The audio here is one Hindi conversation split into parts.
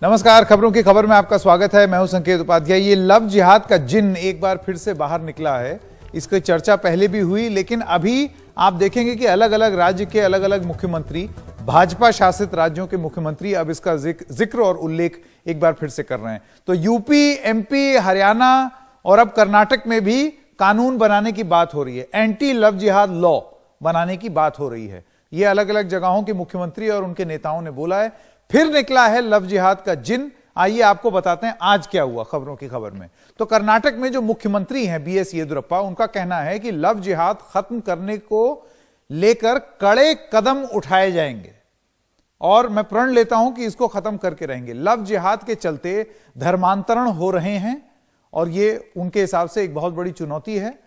नमस्कार, खबरों की खबर में आपका स्वागत है। मैं हूं संकेत उपाध्याय। ये लव जिहाद का जिन एक बार फिर से बाहर निकला है। इसकी चर्चा पहले भी हुई, लेकिन अभी आप देखेंगे कि अलग अलग राज्य के अलग अलग मुख्यमंत्री, भाजपा शासित राज्यों के मुख्यमंत्री अब इसका जिक्र और उल्लेख एक बार फिर से कर रहे हैं। तो यूपी, एमपी, हरियाणा और अब कर्नाटक में भी कानून बनाने की बात हो रही है। एंटी लव जिहाद लॉ बनाने की बात हो रही है। ये अलग अलग जगहों के मुख्यमंत्री और उनके नेताओं ने बोला है। फिर निकला है लव जिहाद का जिन। आइए आपको बताते हैं आज क्या हुआ खबरों की खबर में। तो कर्नाटक में जो मुख्यमंत्री हैं बीएस येदियुरप्पा, उनका कहना है कि लव जिहाद खत्म करने को लेकर कड़े कदम उठाए जाएंगे और मैं प्रण लेता हूं कि इसको खत्म करके रहेंगे। लव जिहाद के चलते धर्मांतरण हो रहे हैं और ये उनके हिसाब से एक बहुत बड़ी चुनौती है।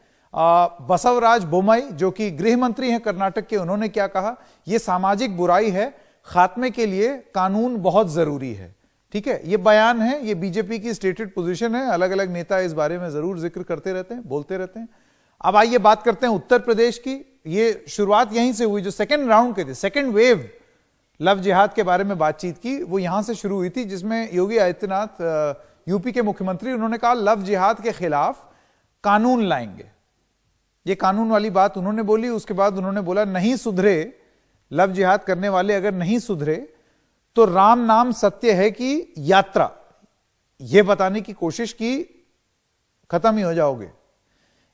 बसवराज बोम्मई जो कि गृह मंत्री हैं कर्नाटक के, उन्होंने क्या कहा? यह सामाजिक बुराई है, खात्मे के लिए कानून बहुत जरूरी है। ठीक है, ये बयान है, ये बीजेपी की स्टेटेड पोजीशन है। अलग अलग नेता इस बारे में जरूर जिक्र करते रहते हैं, बोलते रहते हैं। अब आइए बात करते हैं उत्तर प्रदेश की। ये शुरुआत यहीं से हुई, जो सेकेंड राउंड के थे, सेकेंड वेव लव जिहाद के बारे में बातचीत की, वो यहां से शुरू हुई थी, जिसमें योगी आदित्यनाथ यूपी के मुख्यमंत्री, उन्होंने कहा लव जिहाद के खिलाफ कानून लाएंगे। ये कानून वाली बात उन्होंने बोली। उसके बाद उन्होंने बोला नहीं सुधरे लव जिहाद करने वाले, अगर नहीं सुधरे तो राम नाम सत्य है कि यात्रा, यह बताने की कोशिश की, खत्म ही हो जाओगे।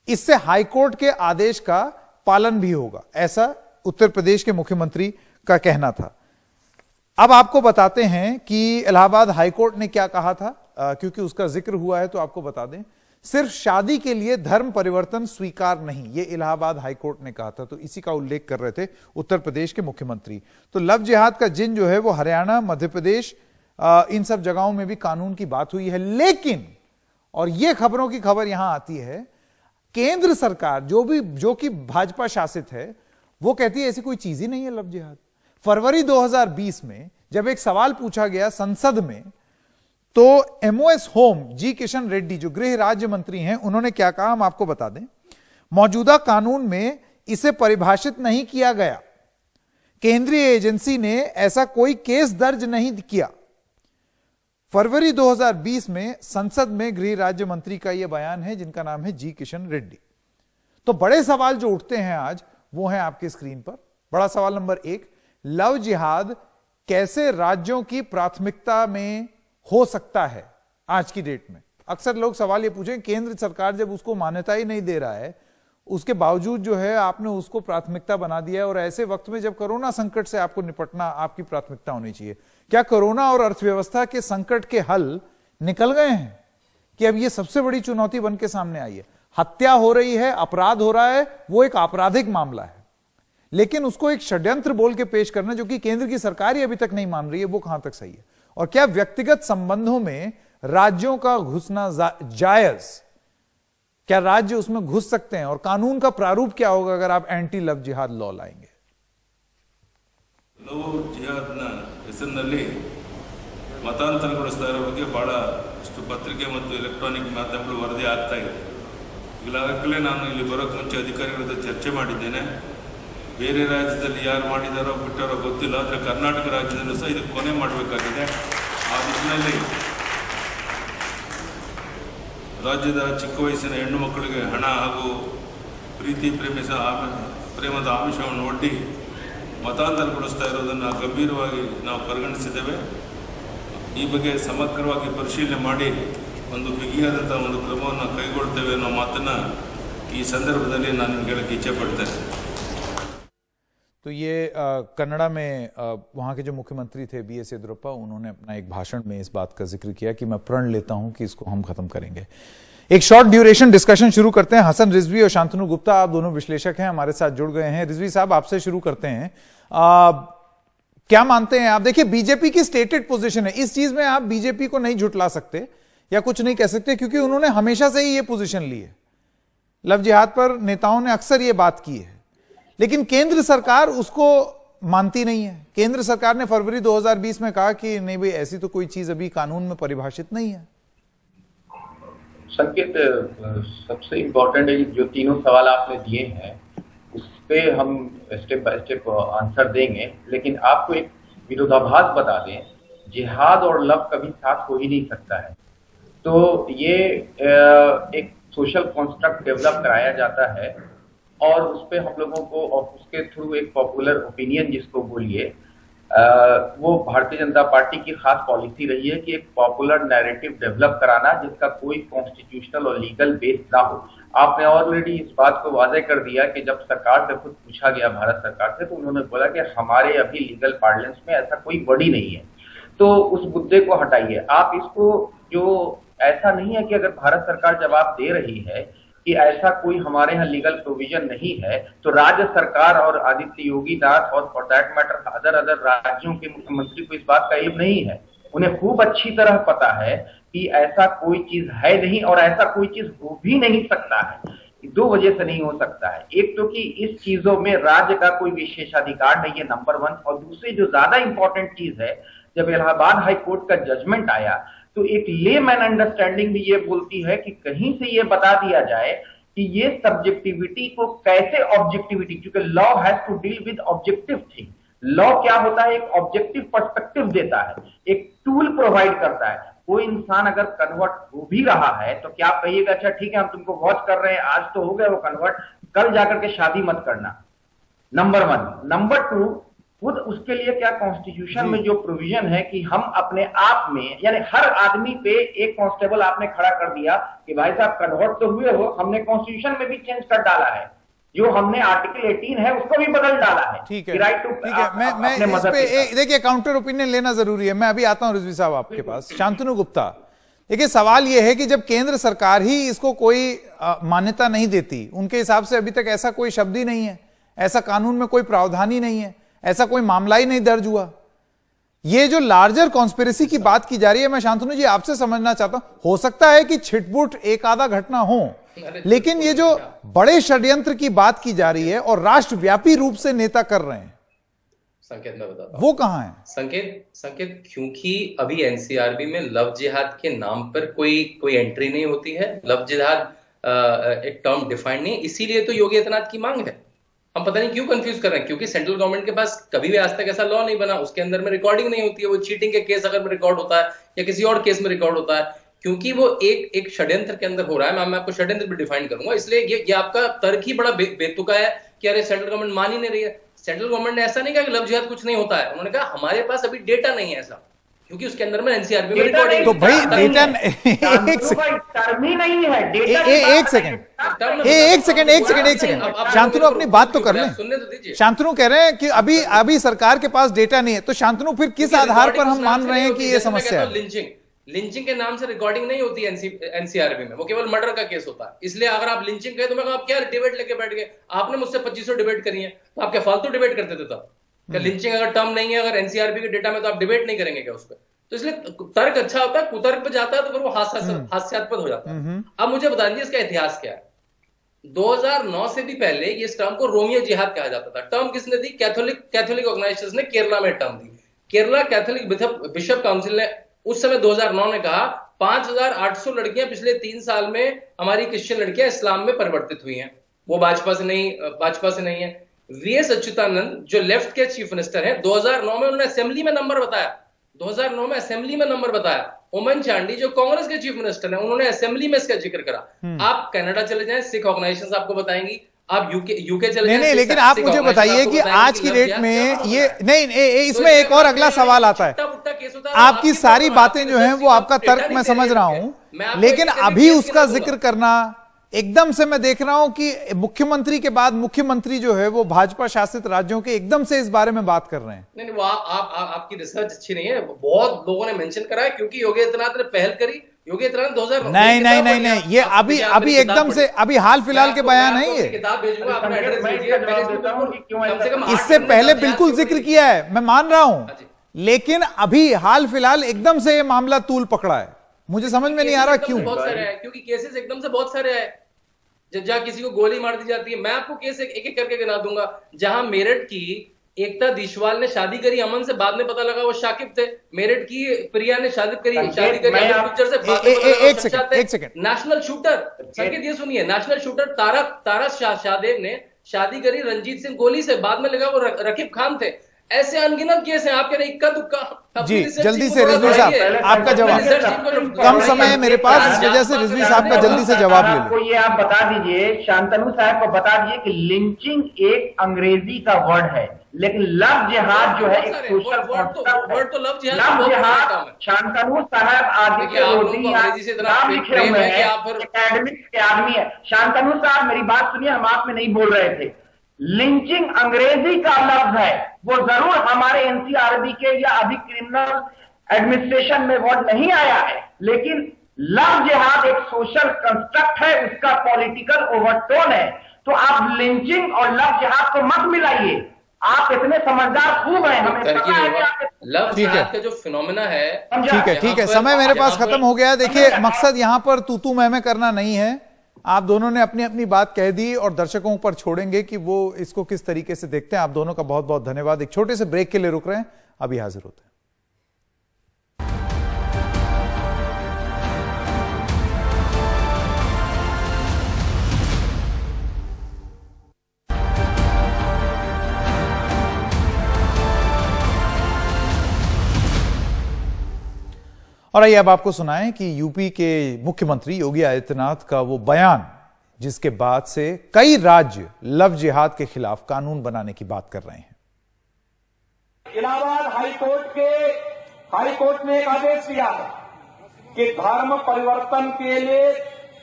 इससे हाईकोर्ट के आदेश का पालन भी होगा, ऐसा उत्तर प्रदेश के मुख्यमंत्री का कहना था। अब आपको बताते हैं कि इलाहाबाद हाईकोर्ट ने क्या कहा था, क्योंकि उसका जिक्र हुआ है तो आपको बता दें। सिर्फ शादी के लिए धर्म परिवर्तन स्वीकार नहीं, यह इलाहाबाद हाईकोर्ट ने कहा था। तो इसी का उल्लेख कर रहे थे उत्तर प्रदेश के मुख्यमंत्री। तो लव जिहाद का जिन जो है वो हरियाणा, मध्य प्रदेश, इन सब जगहों में भी कानून की बात हुई है। लेकिन, और यह खबरों की खबर यहां आती है, केंद्र सरकार जो कि भाजपा शासित है, वो कहती है ऐसी कोई चीज ही नहीं है लव जिहाद। फरवरी 2020 में जब एक सवाल पूछा गया संसद में, तो एमओएस होम जी किशन रेड्डी जो गृह राज्य मंत्री हैं, उन्होंने क्या कहा हम आपको बता दें। मौजूदा कानून में इसे परिभाषित नहीं किया गया, केंद्रीय एजेंसी ने ऐसा कोई केस दर्ज नहीं किया। फरवरी 2020 में संसद में गृह राज्य मंत्री का यह बयान है, जिनका नाम है जी किशन रेड्डी। तो बड़े सवाल जो उठते हैं आज, वो हैं आपकी स्क्रीन पर। बड़ा सवाल नंबर 1, लव जिहाद कैसे राज्यों की प्राथमिकता में हो सकता है आज की डेट में? अक्सर लोग सवाल ये पूछें, केंद्र सरकार जब उसको मान्यता ही नहीं दे रहा है, उसके बावजूद जो है आपने उसको प्राथमिकता बना दिया है, और ऐसे वक्त में जब कोरोना संकट से आपको निपटना आपकी प्राथमिकता होनी चाहिए। क्या कोरोना और अर्थव्यवस्था के संकट के हल निकल गए हैं कि अब ये सबसे बड़ी चुनौती बन के सामने आई है? हत्या हो रही है, अपराध हो रहा है, वो एक आपराधिक मामला है, लेकिन उसको एक षड्यंत्र बोल के पेश करना, जो कि केंद्र की सरकार ही अभी तक नहीं मान रही है, वो कहां तक सही है? और क्या व्यक्तिगत संबंधों में राज्यों का घुसना जायज? क्या राज्य उसमें घुस सकते हैं? और कानून का प्रारूप क्या होगा अगर आप एंटी लव जिहाद लॉ लाएंगे? लव जिहाद्ನ ಹೆಸರಿನಲ್ಲಿ ಮತಾಂತರಗೊಳಿಸ್ತಾ ಇರೋ ಬಗ್ಗೆ ಬಹಳಷ್ಟು ಪತ್ರಿಕೆ ಮತ್ತು ಎಲೆಕ್ಟ್ರಾನಿಕ್ ಮಾಧ್ಯಮಗಳು ವರದಿ ಆಗ್ತಾ ಇದೆ. ಈಗಾಗಲೇ ನಾನು ಇಲ್ಲಿ ಬರೋಕ್ಕೆ ಮುಂಚೆ ಅಧಿಕಾರಿಗಳ ಜೊತೆ ಚರ್ಚೆ ಮಾಡಿದ್ದೇನೆ. ಬೇರೆ ರಾಜ್ಯದಲ್ಲಿ ಯಾರು ಮಾಡಿದಾರೋ ಬಿಟ್ಟಾರೋ ಗೊತ್ತಿಲ್ಲ, ಆದರೆ ಕರ್ನಾಟಕ ರಾಜ್ಯದಲ್ಲೂ ಸಹ ಇದಕ್ಕೆ ಕೊನೆ ಮಾಡಬೇಕಾಗಿದೆ. ಆ ನಿಟ್ಟಿನಲ್ಲಿ ರಾಜ್ಯದ ಚಿಕ್ಕ ವಯಸ್ಸಿನ ಹೆಣ್ಣು ಮಕ್ಕಳಿಗೆ ಹಣ ಹಾಗೂ ಪ್ರೇಮದ ಆಮಿಷವನ್ನು ಒಡ್ಡಿ ಮತಾಂತರಗೊಳಿಸ್ತಾ ಇರೋದನ್ನು ಗಂಭೀರವಾಗಿ ನಾವು ಪರಿಗಣಿಸಿದ್ದೇವೆ. ಈ ಬಗ್ಗೆ ಸಮಗ್ರವಾಗಿ ಪರಿಶೀಲನೆ ಮಾಡಿ ಒಂದು ಬಿಗಿಯಾದಂಥ ಒಂದು ಕ್ರಮವನ್ನು ಕೈಗೊಳ್ತೇವೆ ಅನ್ನೋ ಮಾತನ್ನು ಈ ಸಂದರ್ಭದಲ್ಲಿ ನಾನು ನಿಮಗೆ ಹೇಳಕ್ಕೆ ಇಚ್ಛೆ ಪಡ್ತೇನೆ. तो ये कन्नड़ा में वहां के जो मुख्यमंत्री थे बीएस येदियुरप्पा, उन्होंने अपना एक भाषण में इस बात का जिक्र किया कि मैं प्रण लेता हूं कि इसको हम खत्म करेंगे। एक शॉर्ट ड्यूरेशन डिस्कशन शुरू करते हैं। हसन रिजवी और शांतनु गुप्ता, आप दोनों विश्लेषक हैं, हमारे साथ जुड़ गए हैं। रिजवी साहब, आपसे शुरू करते हैं। क्या मानते हैं आप? देखिए, बीजेपी की स्टेटेड पोजीशन है, इस चीज में आप बीजेपी को नहीं झुटला सकते या कुछ नहीं कह सकते, क्योंकि उन्होंने हमेशा से ही ये पोजीशन ली है। लव जिहाद पर नेताओं ने अक्सर ये बात की है, लेकिन केंद्र सरकार उसको मानती नहीं है। केंद्र सरकार ने फरवरी 2020 में कहा कि नहीं भाई, ऐसी तो कोई चीज अभी कानून में परिभाषित नहीं है। संकेत, सबसे इम्पोर्टेंट है जो तीनों सवाल आपने दिए हैं उस पे हम स्टेप बाय स्टेप आंसर देंगे, लेकिन आपको एक विरोधाभास बता दें जिहाद और लव कभी साथ हो ही नहीं सकता है। तो ये एक सोशल कॉन्स्ट्रक्ट डेवलप कराया जाता है और उस पे हम लोगों को और उसके थ्रू एक पॉपुलर ओपिनियन जिसको बोलिए, वो भारतीय जनता पार्टी की खास पॉलिसी रही है कि एक पॉपुलर नैरेटिव डेवलप कराना जिसका कोई कॉन्स्टिट्यूशनल और लीगल बेस ना हो। आपने ऑलरेडी इस बात को वाजे कर दिया कि जब सरकार से खुद पूछा गया भारत सरकार से, तो उन्होंने बोला कि हमारे अभी लीगल पार्लेंस में ऐसा कोई बॉडी नहीं है। तो उस मुद्दे को हटाइए आप, इसको जो ऐसा नहीं है कि अगर भारत सरकार जवाब दे रही है कि ऐसा कोई हमारे यहाँ लीगल प्रोविजन नहीं है, तो राज्य सरकार और आदित्य योगी दास और फॉर दैट मैटर अदर राज्यों के मुख्यमंत्री को इस बात का इल्म नहीं है। उन्हें खूब अच्छी तरह पता है कि ऐसा कोई चीज है नहीं और ऐसा कोई चीज हो भी नहीं सकता है। दो वजह से नहीं हो सकता है, एक तो कि इस चीजों में राज्य का कोई विशेषाधिकार नहीं है, नंबर वन, और दूसरी जो ज्यादा इंपॉर्टेंट चीज है, जब इलाहाबाद हाई कोर्ट का जजमेंट आया तो एक लेमैन अंडरस्टैंडिंग भी ये बोलती है कि कहीं से ये बता दिया जाए कि ये सब्जेक्टिविटी को कैसे ऑब्जेक्टिविटी, क्योंकि law has to deal with objective thing. Law क्या होता है, एक ऑब्जेक्टिव पर्सपेक्टिव देता है, एक टूल प्रोवाइड करता है। कोई इंसान अगर कन्वर्ट हो भी रहा है तो क्या आप कहिएगा अच्छा ठीक है हम तुमको वॉच कर रहे हैं, आज तो हो गया वो कन्वर्ट, कल जाकर के शादी मत करना, नंबर वन। नंबर टू, खुद उसके लिए क्या कॉन्स्टिट्यूशन में जो प्रोविजन है कि हम अपने आप में, यानी हर आदमी पे एक कांस्टेबल आपने खड़ा कर दिया कि भाई साहब कन्वर्ट तो हुए हो, हमने कॉन्स्टिट्यूशन में भी चेंज कर डाला है, जो हमने आर्टिकल 18 है उसको भी बदल डाला है। ठीक है, राइट टू, ठीक है। मैं इस पे देखिए काउंटर ओपिनियन लेना जरूरी है। मैं अभी आता हूं रिजवी साहब आपके पास। शांतनु गुप्ता, देखिए सवाल यह है कि जब केंद्र सरकार ही इसको कोई मान्यता नहीं देती, उनके हिसाब से अभी तक ऐसा कोई शब्द ही नहीं है, ऐसा कानून में कोई प्रावधान ही नहीं है, ऐसा कोई मामला ही नहीं दर्ज हुआ। ये जो लार्जर कॉन्स्पिरेसी की बात की जा रही है, मैं शांतनु जी आपसे समझना चाहता हूं, हो सकता है कि छिटपुट एक आधा घटना हो, लेकिन ये जो बड़े षड्यंत्र की बात की जा रही है और राष्ट्रव्यापी रूप से नेता कर रहे हैं, संकेत मैं बताता हूं वो कहां है? संकेत क्योंकि अभी एनसीआरबी में लव जिहाद के नाम पर कोई एंट्री नहीं होती है। लव जिहाद एक टर्म डिफाइंड नहीं, इसीलिए तो योगी आदित्यनाथ की मांग है। हम पता नहीं क्यों कंफ्यूज कर रहे हैं, क्योंकि सेंट्रल गवर्नमेंट के पास कभी भी आज तक ऐसा लॉ नहीं बना, उसके अंदर में रिकॉर्डिंग नहीं होती है। वो चीटिंग के केस अगर में रिकॉर्ड होता है या किसी और केस में रिकॉर्ड होता है, क्योंकि वो एक षड्यंत्र के अंदर हो रहा है। मैं आपको षड्यंत्र भी डिफाइन करूंगा, इसलिए ये आपका तर्क ही बड़ा बेतुका है कि अरे सेंट्रल गवर्नमेंट मान ही नहीं रही है। सेंट्रल गवर्नमेंट ने ऐसा नहीं कहा कि लव जिहाद कुछ नहीं होता है, उन्होंने कहा हमारे पास अभी डेटा नहीं है ऐसा, क्योंकि उसके अंदर में एनसीआरबी में रिकॉर्डिंग। तो भाई डेटा एक सेकंड शांतनु अपनी बात तो कर लें। सुनने तो दीजिए। शांतनु कह रहे हैं कि अभी सरकार के पास डेटा नहीं है, तो शांतनु फिर किस आधार पर हम मान रहे हैं कि ये समस्या है? लिंचिंग के नाम से रिकॉर्डिंग नहीं होती एनसीआरबी में, वो केवल मर्डर का केस होता है। इसलिए अगर आप लिंचिंग कहे तो मैं आप क्या डिबेट लेके बैठ गए, आपने मुझसे 2500 डिबेट करी है, तो आप क्या फालतू डिबेट करते थे तब? क्या लिंचिंग अगर टर्म नहीं है, अगर एनसीआरबी के डेटा में, तो आप डिबेट नहीं करेंगे क्या उस पर? तो इसलिए तर्क अच्छा होता है, कुतर्क पे जाता है तो फिर वो हास्यास्पद हो जाता है। अब मुझे बता दीजिए इसका इतिहास क्या है। 2009 से भी पहले इस टर्म को रोमियो जिहाद कहा जाता था। टर्म किसने दी? कैथोलिक ऑर्गेनाइजेशन ने केरला में टर्म दी। केरला कैथोलिक बिशप काउंसिल ने उस समय 2009 ने कहा 5800 लड़कियां पिछले 3 साल में हमारी क्रिश्चियन लड़कियां इस्लाम में परिवर्तित हुई हैं। वो भाजपा से नहीं है। वीएस अच्युतानंद जो लेफ्ट के चीफ मिनिस्टर हैं, 2009 में उन्होंने असेंबली में नंबर बताया। 2009 में असेंबली में नंबर बताया। ओमन चांडी जो कांग्रेस के चीफ मिनिस्टर हैं, उन्होंने असेंबली में इसका जिक्र करा। आप कनाडा चले जाएं, सिख ऑर्गेनाइजेशंस आपको बताएंगी। आप यूके चले जाएं। नहीं, लेकिन आप मुझे बताइए कि आज की डेट में ये नहीं, इसमें एक और अगला सवाल आता है। आपकी सारी बातें जो हैं वो आपका तर्क मैं समझ रहा हूं, लेकिन अभी उसका जिक्र करना एकदम से मैं देख रहा हूं कि मुख्यमंत्री के बाद मुख्यमंत्री जो है वो भाजपा शासित राज्यों के एकदम से इस बारे में बात कर रहे हैं। नहीं, वो आपकी रिसर्च अच्छी नहीं है। बहुत लोगों ने मेंशन करा है क्योंकि योगी आदित्यनाथ ने पहल करी। योगी आदित्यनाथ 2000 नहीं, ये अभी एकदम से अभी हाल फिलहाल के बयान है ये। किताब भेजूंगा, अपना एड्रेस भेजिए। इससे पहले बिल्कुल जिक्र किया है, मैं मान रहा हूं, लेकिन अभी हाल फिलहाल एकदम से ये मामला तूल पकड़ा है। मुझे समझ में नहीं आ रहा क्यों। बहुत सारे हैं, क्योंकि केसेस एकदम से बहुत सारे हैं जहां किसी को गोली मार दी जाती है। मैं आपको केस एक एक करके गिना दूंगा। जहां मेरठ की एकता दिशवाल ने शादी करी अमन से, बाद में पता लगा वो शाकिब थे। मेरठ की प्रिया ने शादी करी एक सेकंड। नेशनल शूटर, संकेत ये सुनिए, नेशनल शूटर तारा शाहदेव ने शादी करी रंजीत सिंह गोली से, बाद में लगा वो रकीब खान थे। ऐसे अनगिनत केस हैं आपके, इक्का दुक्का। जी जल्दी से रिजवी साहब आपका जवाब, कम समय है मेरे पास, इस वजह से रिजवी साहब का जल्दी से जवाब ले लो। ये आप बता दीजिए, शांतनु साहब को बता दीजिए कि लिंचिंग एक अंग्रेजी का वर्ड है, लेकिन लव जिहाद जो है एक सोशल कॉन्सेप्ट है। लव जिहाद शांतनु साहब आदि के रोटी नाम लिखे हुए हैं, एकेडमिक्स के आदमी है। शांतनु साहब मेरी बात सुनिए, हम आप में नहीं बोल रहे थे। लिंचिंग अंग्रेजी का लफ्ज है, वो जरूर हमारे एनसीआरबी के या अभी क्रिमिनल एडमिनिस्ट्रेशन में वर्ड नहीं आया है, लेकिन लव जिहाद एक सोशल कंस्ट्रक्ट है, उसका पॉलिटिकल ओवरटोन है। तो आप लिंचिंग और लव जिहाद को मत मिलाइए, आप इतने समझदार खूब हैं, हमें पता है कि आप लव जिहाद का जो फिनोमेना है। ठीक है, समय मेरे पास खत्म हो गया। देखिए मकसद यहां पर तू मैं करना नहीं है, आप दोनों ने अपनी अपनी बात कह दी और दर्शकों पर छोड़ेंगे कि वो इसको किस तरीके से देखते हैं। आप दोनों का बहुत बहुत धन्यवाद। एक छोटे से ब्रेक के लिए रुक रहे हैं, अभी हाजिर होते हैं। और आइए अब आपको सुनाएं कि यूपी के मुख्यमंत्री योगी आदित्यनाथ का वो बयान जिसके बाद से कई राज्य लव जिहाद के खिलाफ कानून बनाने की बात कर रहे हैं। इलाहाबाद हाईकोर्ट ने एक आदेश दिया है कि धर्म परिवर्तन के लिए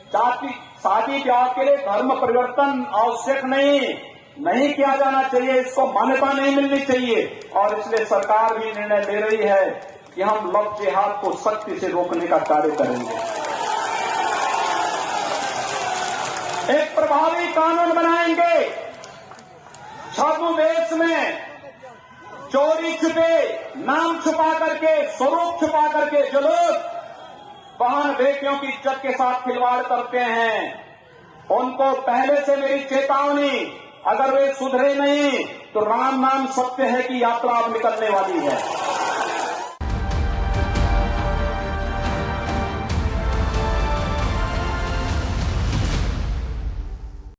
शादी ब्याह के लिए धर्म परिवर्तन आवश्यक नहीं किया जाना चाहिए, इसको मान्यता नहीं मिलनी चाहिए। और इसलिए सरकार भी निर्णय ले रही है कि हम लव जिहाद को सख्ती से रोकने का कार्य करेंगे। एक प्रभावी कानून बनाएंगे। छद्मवेश में चोरी छुपे, नाम छुपा करके, स्वरूप छुपा करके जो लोग बहन बेटियों की इज्जत के साथ खिलवाड़ करते हैं, उनको पहले से मेरी चेतावनी, अगर वे सुधरे नहीं तो राम नाम सत्य है की यात्रा अब निकलने वाली है।